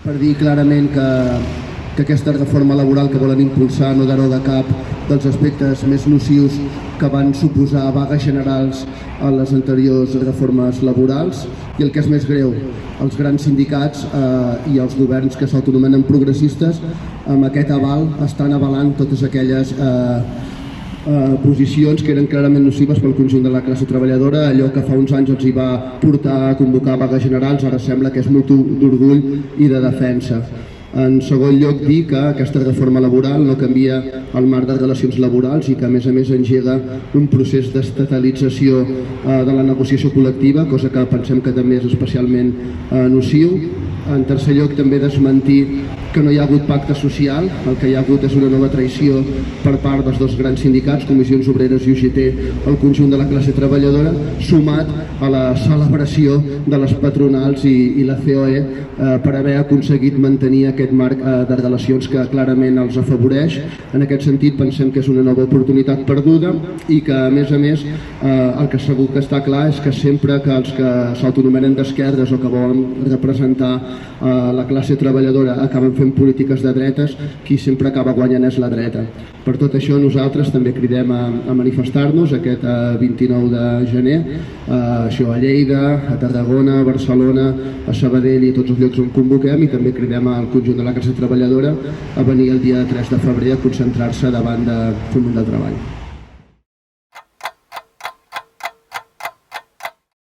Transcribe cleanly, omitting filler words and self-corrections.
per dir clarament que aquesta reforma laboral que volen impulsar no deroga cap dels aspectes més nocius que van suposar vagues generals a les anteriors reformes laborals, i el que és més greu, els grans sindicats i els governs que s'autonomenen progressistes amb aquest aval estan avalant totes aquelles posicions que eren clarament nocives pel conjunt de la classe treballadora. Allò que fa uns anys els hi va portar a convocar vagues generals ara sembla que és motiu d'orgull i de defensa. En segon lloc, dir que aquesta reforma laboral no canvia el marc de relacions laborals i que a més engega un procés d'estatalització de la negociació col·lectiva, cosa que pensem que també és especialment nociu. En tercer lloc, també desmentir que no hi ha hagut pacte social, el que hi ha hagut és una nova traïció per part dels dos grans sindicats, Comissions Obreres i UGT, al conjunt de la classe treballadora, sumat a la celebració de les patronals i la COE per haver aconseguit mantenir aquest marc de relacions que clarament els afavoreix. En aquest sentit pensem que és una nova oportunitat perduda i que a més el que segur que està clar és que sempre que els que s'autonomenen d'esquerres o que volen representar la classe treballadora acaben fent polítiques de dretes, qui sempre acaba guanyant és la dreta. Per tot això nosaltres també cridem a manifestar-nos aquest 29 de gener, a Lleida, a Tarragona, a Barcelona, a Sabadell i a tots els llocs on convoquem, i també cridem al conjunt de la classe treballadora a venir el dia 3 de febrer a concentrar-se davant de Foment del Treball.